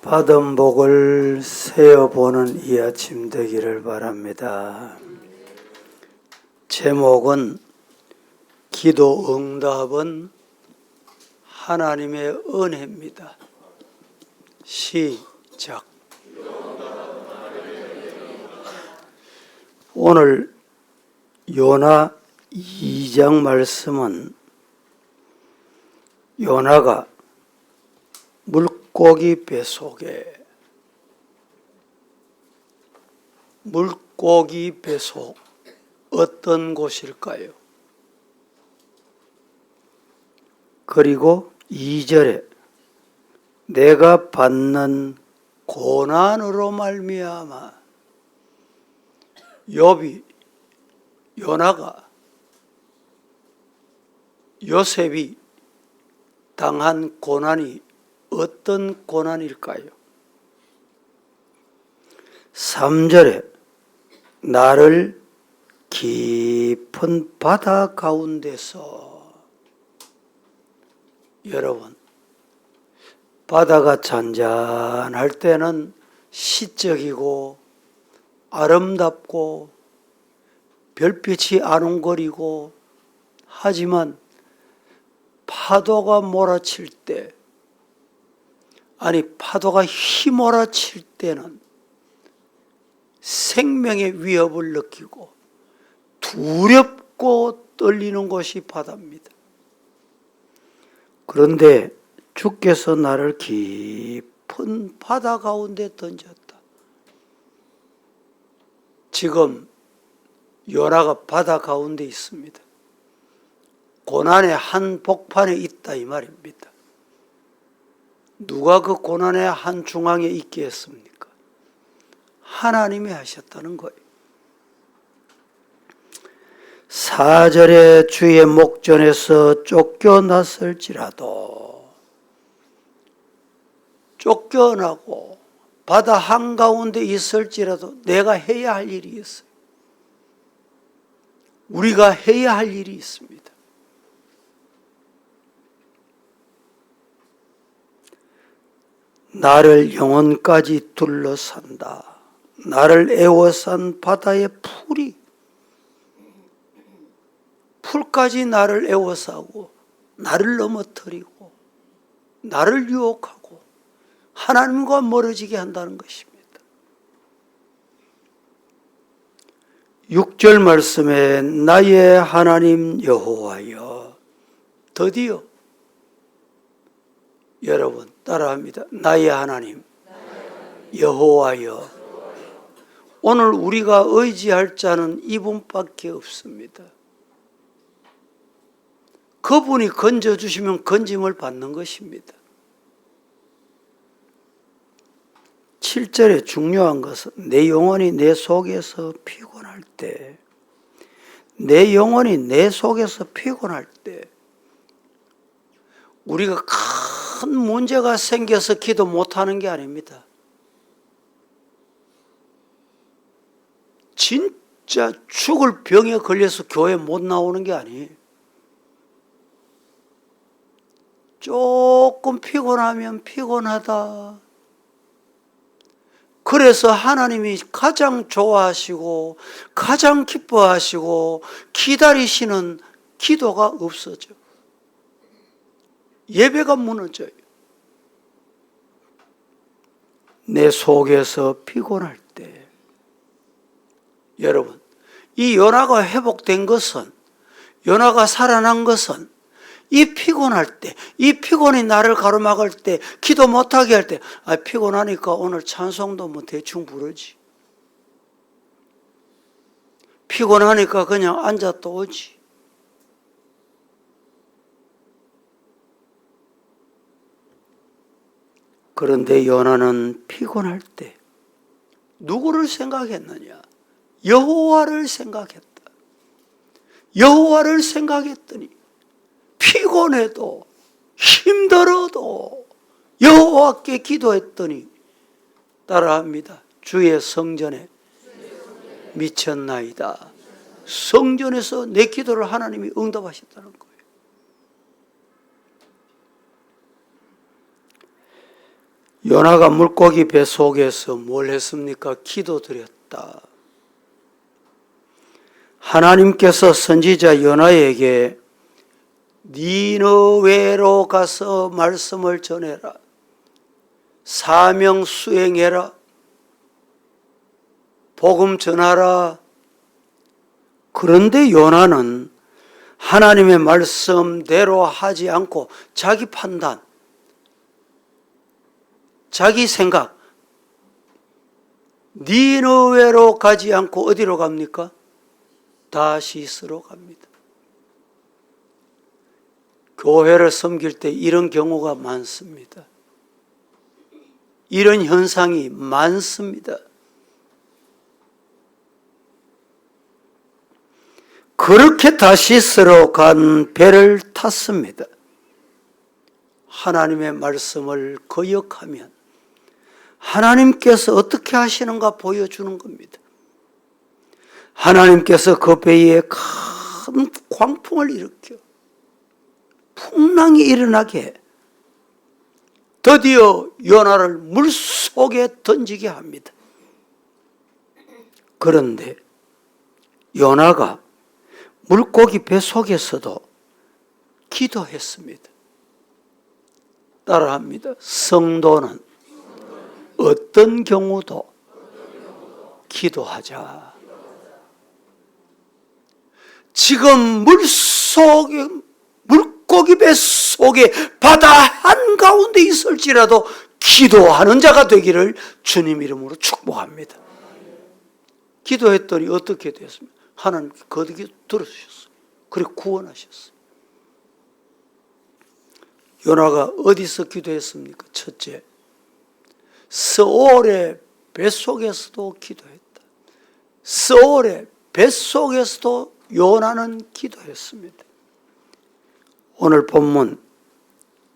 받은 복을 세어보는 이 아침 되기를 바랍니다. 제목은 기도 응답은 하나님의 은혜입니다. 시작. 오늘 요나 2장 말씀은 요나가 물고기 뱃속 어떤 곳일까요? 그리고 2절에 내가 받는 고난으로 말미암아 요셉이 당한 고난이 어떤 고난일까요? 3절에 나를 깊은 바다 가운데서, 여러분, 바다가 잔잔할 때는 시적이고 아름답고 별빛이 아웅거리고 하지만 파도가 몰아칠 때, 파도가 휘몰아칠 때는 생명의 위협을 느끼고 두렵고 떨리는 곳이 바다입니다. 그런데 주께서 나를 깊은 바다 가운데 던졌다. 지금 요나가 바다 가운데 있습니다. 고난의 한 복판에 있다 이 말입니다. 누가 그 고난의 한 중앙에 있게 했습니까? 하나님이 하셨다는 거예요. 4절에 주의 목전에서 쫓겨나고 바다 한가운데 있을지라도 내가 해야 할 일이 있어요. 우리가 해야 할 일이 있습니다. 나를 영혼까지 둘러싼다. 나를 애워싼 바다의 풀까지 나를 애워싸고 나를 넘어뜨리고 나를 유혹하고 하나님과 멀어지게 한다는 것입니다. 6절 말씀에 나의 하나님 여호와여, 드디어 여러분 따라합니다. 나의 하나님 여호와여. 오늘 우리가 의지할 자는 이분밖에 없습니다. 그분이 건져주시면 건짐을 받는 것입니다. 7절에 중요한 것은 내 영혼이 내 속에서 피곤할 때, 우리가 큰 문제가 생겨서 기도 못하는 게 아닙니다. 진짜 죽을 병에 걸려서 교회 못 나오는 게 아니에요. 조금 피곤하면 피곤하다. 그래서 하나님이 가장 좋아하시고 가장 기뻐하시고 기다리시는 기도가 없어져. 예배가 무너져요. 내 속에서 피곤할 때, 여러분, 이 요나가 회복된 것은, 요나가 살아난 것은 이 피곤할 때, 이 피곤이 나를 가로막을 때, 기도 못하게 할 때, 피곤하니까 오늘 찬송도 뭐 대충 부르지. 피곤하니까 그냥 앉아 또 오지. 그런데 요나는 피곤할 때 누구를 생각했느냐? 여호와를 생각했다. 여호와를 생각했더니 피곤해도 힘들어도 여호와께 기도했더니 따라합니다. 주의 성전에 미쳤나이다. 성전에서 내 기도를 하나님이 응답하셨다는 거예요. 요나가 물고기 배 속에서 뭘 했습니까? 기도드렸다. 하나님께서 선지자 요나에게 니느웨로 가서 말씀을 전해라. 사명 수행해라. 복음 전하라. 그런데 요나는 하나님의 말씀대로 하지 않고 자기 판단, 자기 생각, 니느웨로 가지 않고 어디로 갑니까? 다시스로 갑니다. 교회를 섬길 때 이런 경우가 많습니다. 이런 현상이 많습니다. 그렇게 다시스로 간 배를 탔습니다. 하나님의 말씀을 거역하면 하나님께서 어떻게 하시는가 보여주는 겁니다. 하나님께서 그 배에 큰 광풍을 일으켜 풍랑이 일어나게 해 드디어 요나를 물속에 던지게 합니다. 그런데 요나가 물고기 배 속에서도 기도했습니다. 따라합니다. 성도는 어떤 경우도 기도하자. 지금 물고기 배 속에 바다 한가운데 있을지라도 기도하는 자가 되기를 주님 이름으로 축복합니다. 기도했더니 어떻게 됐습니까? 하나님께 거듭 들어주셨어요. 그리고 구원하셨어요. 요나가 어디서 기도했습니까? 첫째, 스올의 뱃속에서도 기도했다. 스올의 뱃속에서도 요나는 기도했습니다. 오늘 본문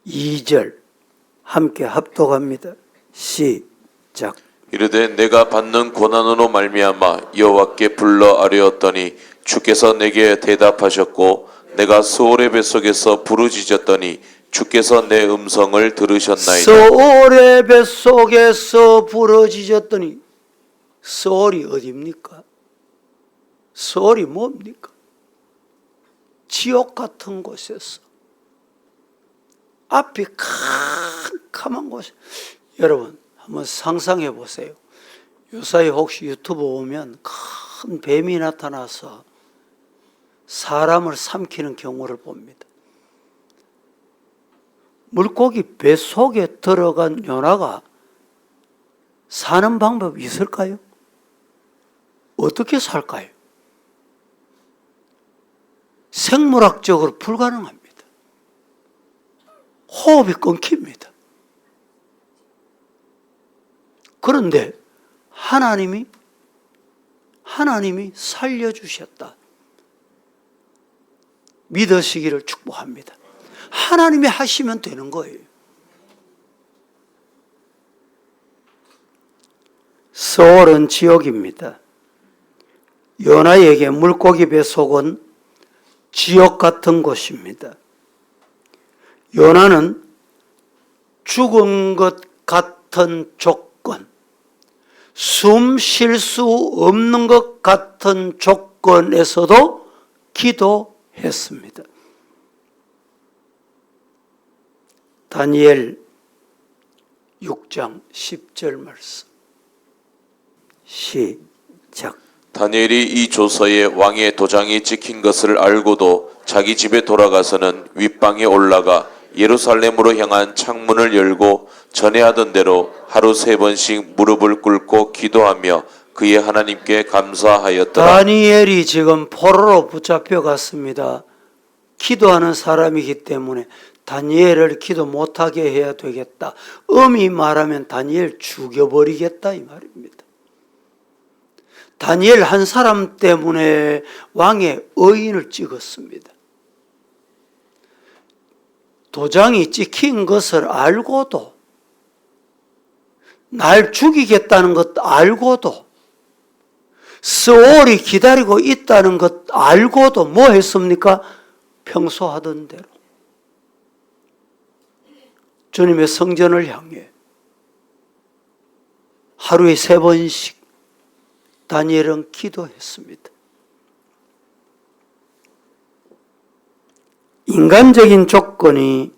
2절 함께 합독합니다. 시작. 이르되 내가 받는 고난으로 말미암아 여호와께 불러 아뢰었더니 주께서 내게 대답하셨고 내가 스올의 뱃속에서 부르짖었더니 주께서 내 음성을 들으셨나이다. 스올의 뱃속에서 부르짖었더니 스올이 어디입니까? 스올이 뭡니까? 지옥 같은 곳에서 앞이 캄캄한 곳에 여러분 한번 상상해 보세요. 요사이 혹시 유튜브 보면 큰 뱀이 나타나서 사람을 삼키는 경우를 봅니다. 물고기 배 속에 들어간 요나가 사는 방법이 있을까요? 어떻게 살까요? 생물학적으로 불가능합니다. 호흡이 끊깁니다. 그런데 하나님이 살려주셨다. 믿으시기를 축복합니다. 하나님이 하시면 되는 거예요. 스올은 지옥입니다. 요나에게 물고기 배 속은 지옥 같은 곳입니다. 요나는 죽은 것 같은 조건, 숨 쉴 수 없는 것 같은 조건에서도 기도했습니다. 다니엘 6장 10절 말씀 시작. 다니엘이 이 조서에 왕의 도장이 찍힌 것을 알고도 자기 집에 돌아가서는 윗방에 올라가 예루살렘으로 향한 창문을 열고 전에 하던 대로 하루 3번씩 무릎을 꿇고 기도하며 그의 하나님께 감사하였더라. 다니엘이 지금 포로로 붙잡혀 갔습니다. 기도하는 사람이기 때문에 다니엘을 기도 못하게 해야 되겠다. 엄히 말하면 다니엘 죽여버리겠다 이 말입니다. 다니엘 한 사람 때문에 왕의 의인을 찍었습니다. 도장이 찍힌 것을 알고도, 날 죽이겠다는 것 알고도, 스올이 기다리고 있다는 것 알고도 뭐 했습니까? 평소 하던 대로 주님의 성전을 향해 하루에 3번씩 다니엘은 기도했습니다. 인간적인 조건이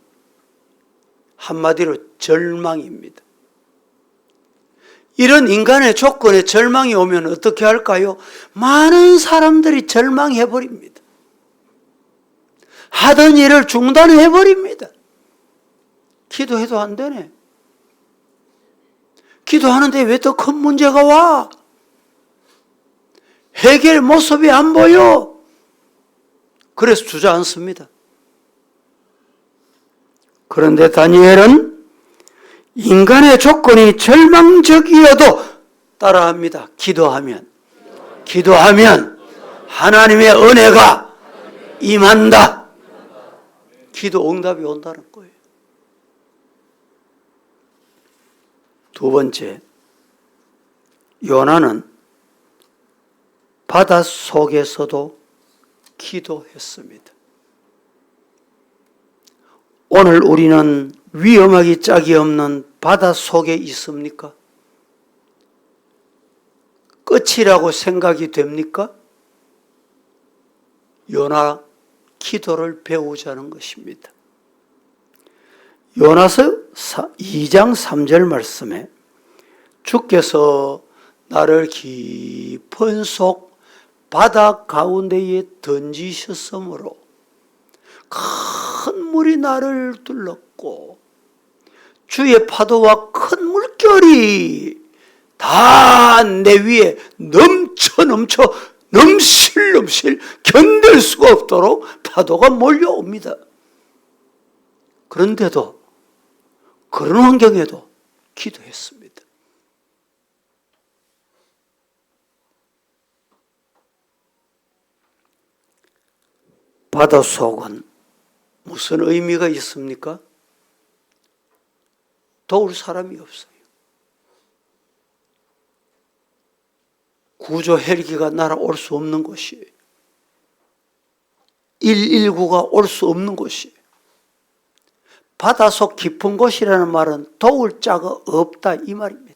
한마디로 절망입니다. 이런 인간의 조건에 절망이 오면 어떻게 할까요? 많은 사람들이 절망해버립니다. 하던 일을 중단해버립니다. 기도해도 안 되네. 기도하는데 왜 더 큰 문제가 와? 해결 모습이 안 보여. 그래서 주저앉습니다. 그런데 다니엘은 인간의 조건이 절망적이어도 따라합니다. 기도하면 하나님의 은혜가 임한다. 기도 응답이 온다는 거예요. 두 번째, 요나는 바닷속에서도 기도했습니다. 오늘 우리는 위험하기 짝이 없는 바닷속에 있습니까? 끝이라고 생각이 됩니까? 요나 기도를 배우자는 것입니다. 요나서 2장 3절 말씀에 주께서 나를 깊은 속 바다 가운데에 던지셨으므로 큰 물이 나를 둘렀고 주의 파도와 큰 물결이 다 내 위에 넘실 견딜 수가 없도록 파도가 몰려옵니다. 그런데도 그런 환경에도 기도했습니다. 바닷속은 무슨 의미가 있습니까? 도울 사람이 없어요. 구조 헬기가 날아올 수 없는 곳이에요. 119가 올 수 없는 곳이에요. 바닷속 깊은 곳이라는 말은 도울 자가 없다 이 말입니다.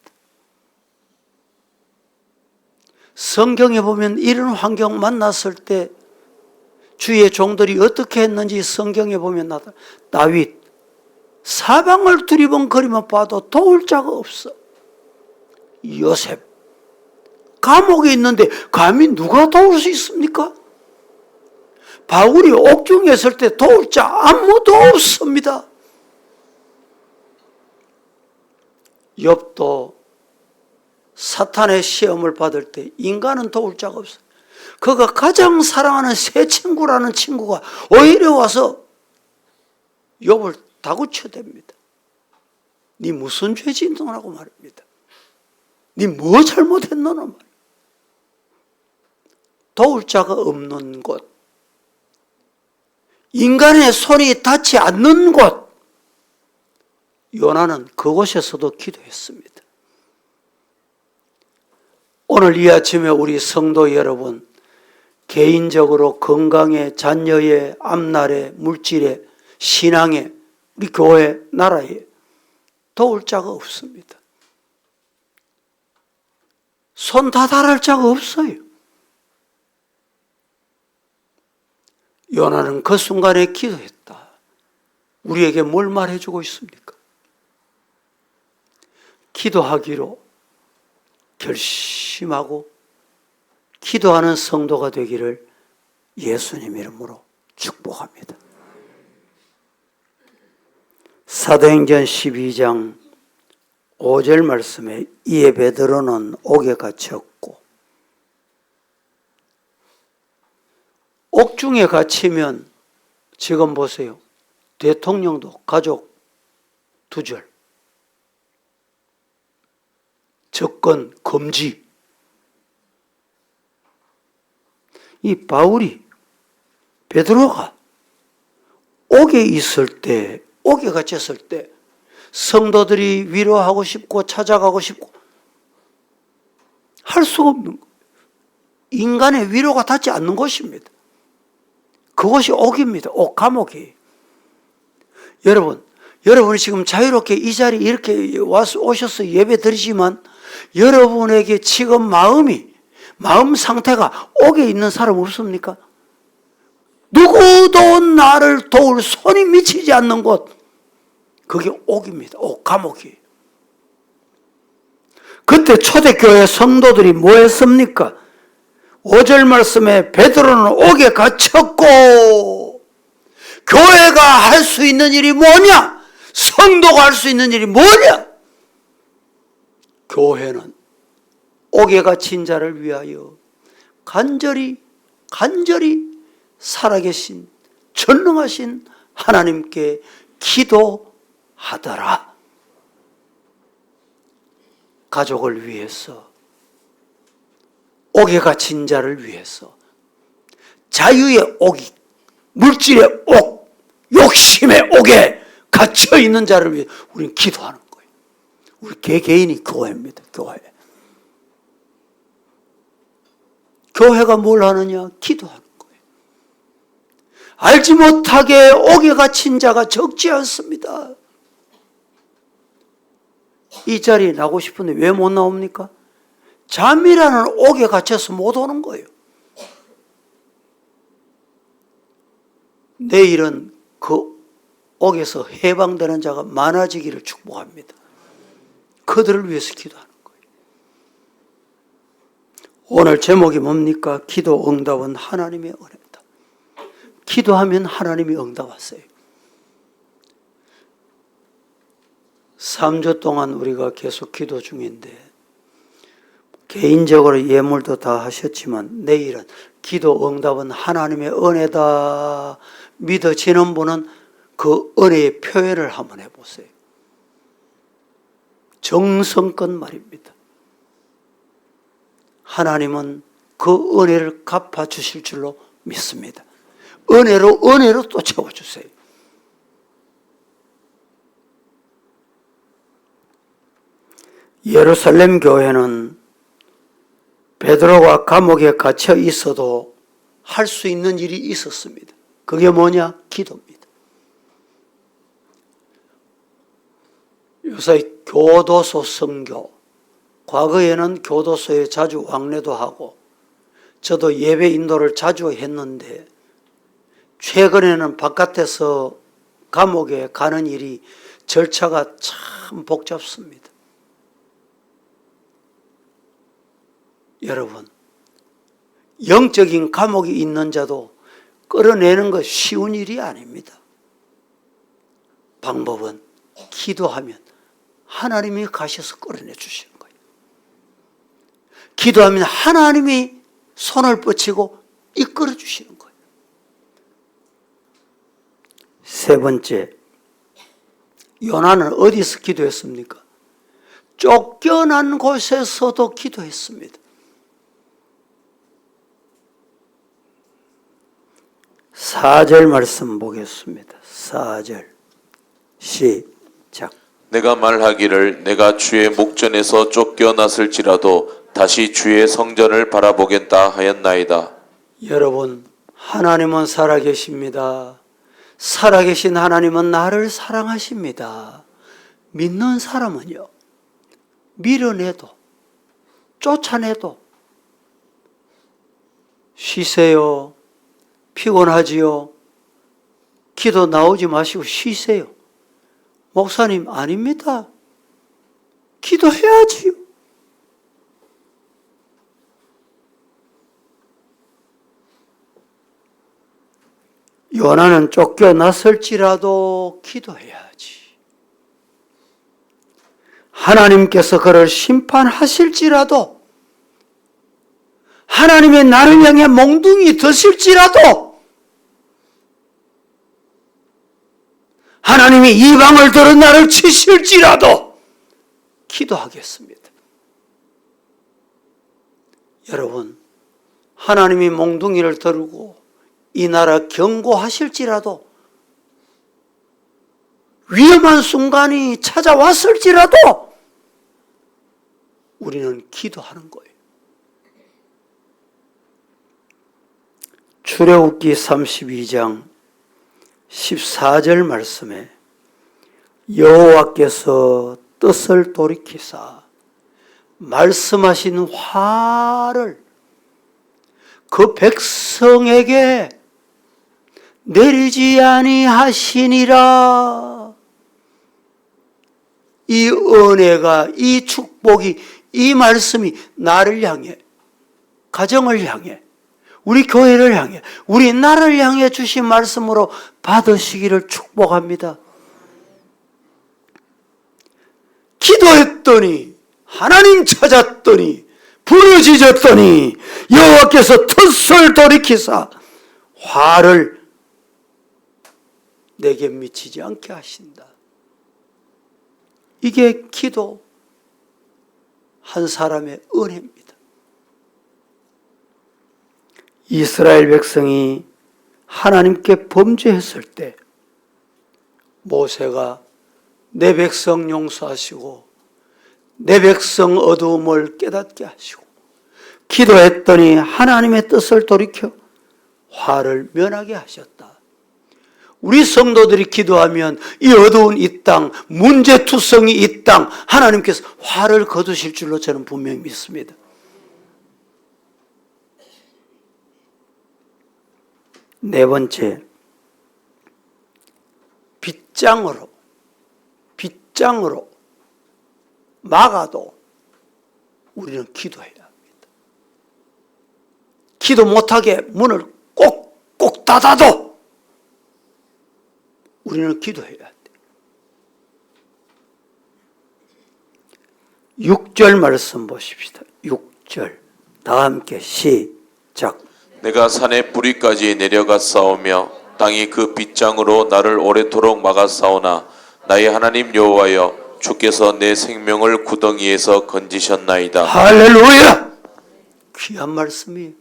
성경에 보면 이런 환경 만났을 때 주의 종들이 어떻게 했는지 성경에 보면 나타나. 다윗 사방을 두리번거리며 봐도 도울 자가 없어. 요셉 감옥에 있는데 감히 누가 도울 수 있습니까? 바울이 옥중에 있을 때 도울 자 아무도 없습니다. 욥도 사탄의 시험을 받을 때 인간은 도울 자가 없어요. 그가 가장 사랑하는 새 친구라는 친구가 오히려 와서 욥을 다구쳐댑니다. 네 무슨 죄 짓노라고 말입니다. 네 뭐 잘못했노나 말이야. 도울 자가 없는 곳, 인간의 손이 닿지 않는 곳, 요나는 그곳에서도 기도했습니다. 오늘 이 아침에 우리 성도 여러분, 개인적으로 건강에, 자녀의 앞날에, 물질에, 신앙에, 우리 교회, 나라에 도울 자가 없습니다. 손 다달할 자가 없어요. 요나는 그 순간에 기도했다. 우리에게 뭘 말해주고 있습니까? 기도하기로 결심하고 기도하는 성도가 되기를 예수님 이름으로 축복합니다. 사도행전 12장 5절 말씀에 이에 베드로는 옥에 갇혔고, 옥중에 갇히면 지금 보세요. 대통령도 가족 2절, 접근 금지. 이 바울이 베드로가 옥에 있을 때, 옥에 갇혔을 때 성도들이 위로하고 싶고 찾아가고 싶고 할 수가 없는 거예요. 인간의 위로가 닿지 않는 곳입니다. 그것이 옥입니다. 옥, 감옥이. 여러분이 지금 자유롭게 이 자리에 이렇게 오셔서 예배 드리지만 여러분에게 지금 마음 상태가 옥에 있는 사람 없습니까? 누구도 나를 도울 손이 미치지 않는 곳, 그게 옥입니다. 옥, 감옥이. 그때 초대교회 성도들이 뭐 했습니까? 5절 말씀에 베드로는 옥에 갇혔고, 교회가 할 수 있는 일이 뭐냐? 성도가 할 수 있는 일이 뭐냐? 교회는 옥에 갇힌 자를 위하여 간절히 살아계신 전능하신 하나님께 기도하더라. 가족을 위해서, 옥에 갇힌 자를 위해서, 자유의 옥이, 물질의 옥, 욕심의 옥에 갇혀 있는 자를 위해 우리는 기도하는 거예요. 우리 개개인이 교회입니다. 교회가 뭘 하느냐? 기도하는 거예요. 알지 못하게 옥에 갇힌 자가 적지 않습니다. 이 자리에 나오고 싶은데 왜 못 나옵니까? 잠이라는 옥에 갇혀서 못 오는 거예요. 내일은 그 옥에서 해방되는 자가 많아지기를 축복합니다. 그들을 위해서 기도하는 거예요. 오늘 제목이 뭡니까? 기도 응답은 하나님의 은혜다. 기도하면 하나님이 응답하세요. 3주 동안 우리가 계속 기도 중인데, 개인적으로 예물도 다 하셨지만 내일은 기도 응답은 하나님의 은혜다 믿어지는 분은 그 은혜의 표현을 한번 해보세요. 정성껏 말입니다. 하나님은 그 은혜를 갚아주실 줄로 믿습니다. 은혜로 또 채워주세요. 예루살렘 교회는 베드로가 감옥에 갇혀 있어도 할 수 있는 일이 있었습니다. 그게 뭐냐? 기도입니다. 요새 교도소 선교, 과거에는 교도소에 자주 왕래도 하고 저도 예배 인도를 자주 했는데, 최근에는 바깥에서 감옥에 가는 일이 절차가 참 복잡습니다. 여러분, 영적인 감옥이 있는 자도 끌어내는 것 쉬운 일이 아닙니다. 방법은 기도하면 하나님이 가셔서 끌어내 주시는 거예요. 기도하면 하나님이 손을 뻗치고 이끌어 주시는 거예요. 세 번째, 요나는 어디서 기도했습니까? 쫓겨난 곳에서도 기도했습니다. 4절 말씀 보겠습니다. 4절 시작. 내가 말하기를 내가 주의 목전에서 쫓겨났을지라도 다시 주의 성전을 바라보겠다 하였나이다. 여러분, 하나님은 살아계십니다. 살아계신 하나님은 나를 사랑하십니다. 믿는 사람은요, 밀어내도 쫓아내도 쉬세요. 피곤하지요. 기도 나오지 마시고 쉬세요. 목사님, 아닙니다. 기도해야지요. 요나는 쫓겨났을지라도 기도해야지. 하나님께서 그를 심판하실지라도, 하나님의 나를 향해 몽둥이 드실지라도, 하나님이 이방을 들어 나를 치실지라도 기도하겠습니다. 여러분, 하나님이 몽둥이를 들고 이 나라 경고하실지라도, 위험한 순간이 찾아왔을지라도 우리는 기도하는 거예요. 출애굽기 32장 14절 말씀에 여호와께서 뜻을 돌이키사 말씀하신 화를 그 백성에게 내리지 아니하시니라. 이 은혜가, 이 축복이, 이 말씀이 나를 향해, 가정을 향해, 우리 교회를 향해, 우리 나라를 향해 주신 말씀으로 받으시기를 축복합니다. 기도했더니, 하나님 찾았더니, 부르짖었더니 여호와께서 텄을 돌이키사 화를 내게 미치지 않게 하신다. 이게 기도 한 사람의 은혜입니다. 이스라엘 백성이 하나님께 범죄했을 때 모세가 내 백성 용서하시고 내 백성 어두움을 깨닫게 하시고 기도했더니 하나님의 뜻을 돌이켜 화를 면하게 하셨다. 우리 성도들이 기도하면 이 어두운 이 땅, 문제투성이 이 땅, 하나님께서 화를 거두실 줄로 저는 분명히 믿습니다. 네 번째, 빗장으로 막아도 우리는 기도해야 합니다. 기도 못하게 문을 꼭 닫아도 우리는 기도해야 돼. 6절 말씀 보십시다. 6절 다 함께 시작. 내가 산의 뿌리까지 내려가 싸우며 땅이 그 빗장으로 나를 오래도록 막아 싸우나 나의 하나님 여호와여 주께서 내 생명을 구덩이에서 건지셨나이다. 할렐루야! 귀한 말씀이에요.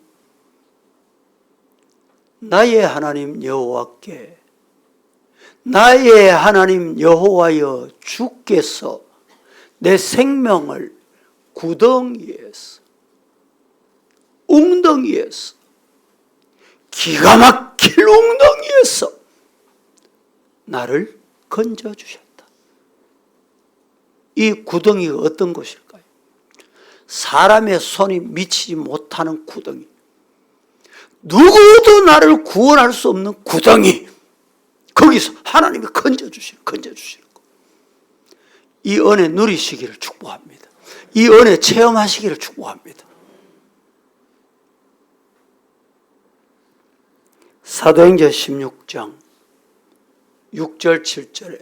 나의 하나님 여호와께, 나의 하나님 여호와여 주께서 내 생명을 구덩이에서, 웅덩이에서, 기가 막힐 웅덩이에서 나를 건져주셨다. 이 구덩이가 어떤 곳일까요? 사람의 손이 미치지 못하는 구덩이. 누구도 나를 구원할 수 없는 구덩이. 거기서 하나님이 건져주시는 거. 이 은혜 누리시기를 축복합니다. 이 은혜 체험하시기를 축복합니다. 사도행전 16장 6절 7절에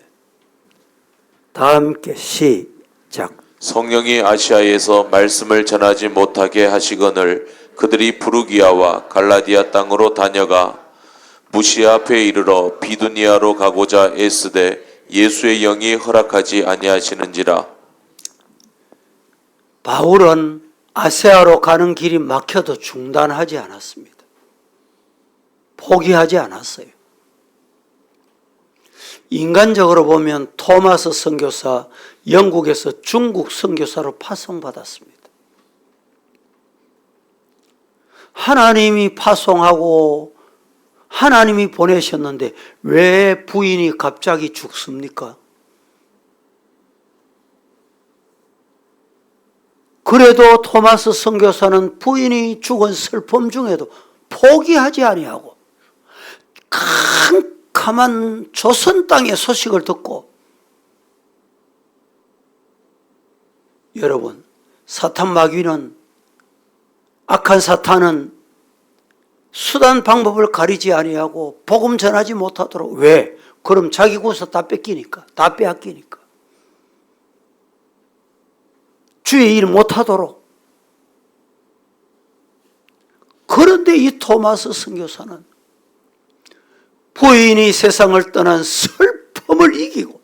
다 함께 시작. 성령이 아시아에서 말씀을 전하지 못하게 하시거늘 그들이 부르기아와 갈라디아 땅으로 다녀가 무시아 앞에 이르러 비두니아로 가고자 애쓰되 예수의 영이 허락하지 아니하시는지라. 바울은 아세아로 가는 길이 막혀도 중단하지 않았습니다. 포기하지 않았어요. 인간적으로 보면 토마스 선교사 영국에서 중국 선교사로 파송받았습니다. 하나님이 파송하고 하나님이 보내셨는데 왜 부인이 갑자기 죽습니까? 그래도 토마스 선교사는 부인이 죽은 슬픔 중에도 포기하지 아니하고 캄캄한 조선 땅의 소식을 듣고, 여러분, 사탄 마귀는, 악한 사탄은 수단 방법을 가리지 아니하고 복음 전하지 못하도록. 왜? 그럼 자기 구석 다 뺏기니까, 다 빼앗기니까. 주의 일 못하도록. 그런데 이 토마스 선교사는 부인이 세상을 떠난 슬픔을 이기고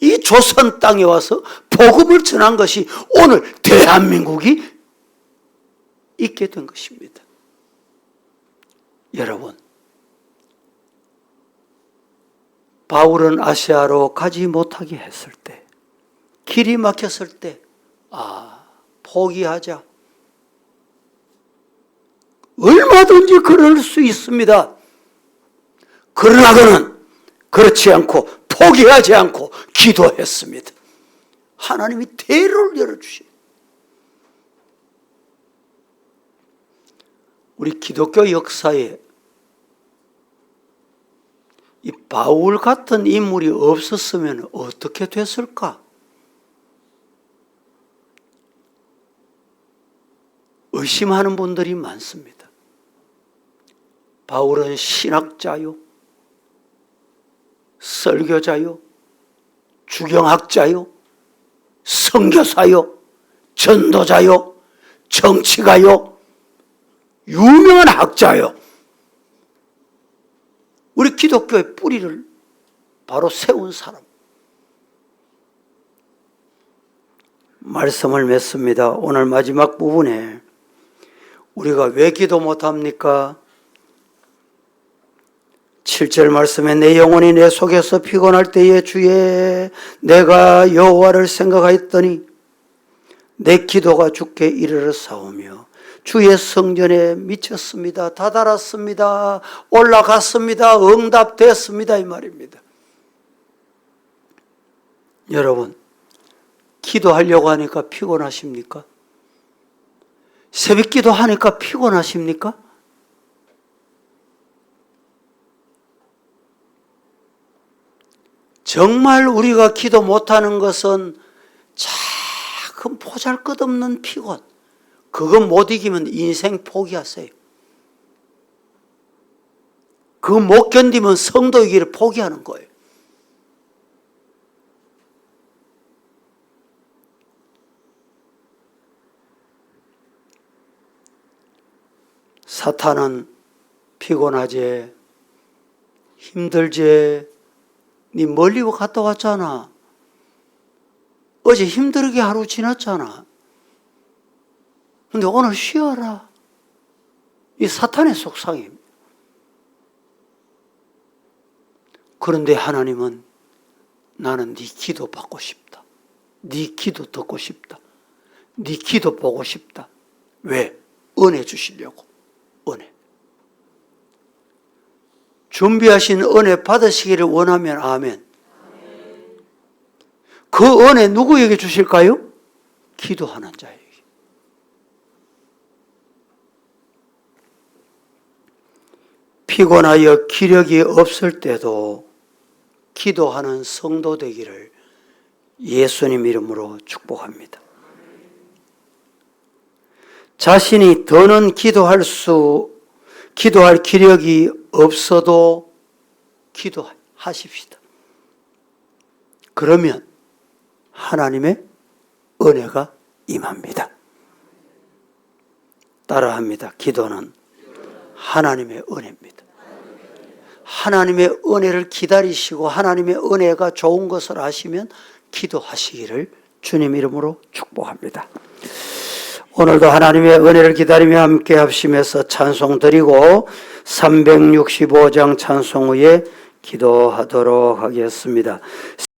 이 조선 땅에 와서 복음을 전한 것이 오늘 대한민국이 있게 된 것입니다. 여러분, 바울은 아시아로 가지 못하게 했을 때, 길이 막혔을 때, 포기하자. 얼마든지 그럴 수 있습니다. 그러나 그는 그렇지 않고 포기하지 않고 기도했습니다. 하나님이 대로를 열어주시고 우리 기독교 역사에 이 바울 같은 인물이 없었으면 어떻게 됐을까? 의심하는 분들이 많습니다. 바울은 신학자요, 설교자요, 주경학자요, 선교사요, 전도자요, 정치가요, 유명한 학자요. 우리 기독교의 뿌리를 바로 세운 사람. 말씀을 맺습니다. 오늘 마지막 부분에 우리가 왜 기도 못합니까? 7절 말씀에 내 영혼이 내 속에서 피곤할 때에 주에 내가 여호와를 생각하였더니 내 기도가 주께 이르렀사오며 주의 성전에 미쳤습니다. 다다랐습니다. 올라갔습니다. 응답됐습니다. 이 말입니다. 여러분, 기도하려고 하니까 피곤하십니까? 새벽 기도하니까 피곤하십니까? 정말 우리가 기도 못하는 것은 작은 보잘것없는 피곤, 그거 못 이기면 인생 포기하세요. 그거 못 견디면 성도이기를 포기하는 거예요. 사탄은 피곤하지, 힘들지, 네 멀리 갔다 왔잖아. 어제 힘들게 하루 지났잖아. 근데 오늘 쉬어라. 이 사탄의 속상입니다. 그런데 하나님은 나는 네 기도 받고 싶다. 네 기도 듣고 싶다. 네 기도 보고 싶다. 왜? 은혜 주시려고. 은혜. 준비하신 은혜 받으시기를 원하면 아멘. 그 은혜 누구에게 주실까요? 기도하는 자에게. 피곤하여 기력이 없을 때도 기도하는 성도 되기를 예수님 이름으로 축복합니다. 자신이 더는 기도할 기력이 없어도 기도하십시다. 그러면 하나님의 은혜가 임합니다. 따라합니다. 기도는 하나님의 은혜입니다. 하나님의 은혜를 기다리시고 하나님의 은혜가 좋은 것을 아시면 기도하시기를 주님 이름으로 축복합니다. 오늘도 하나님의 은혜를 기다리며 함께 합심해서 찬송 드리고 365장 찬송 후에 기도하도록 하겠습니다.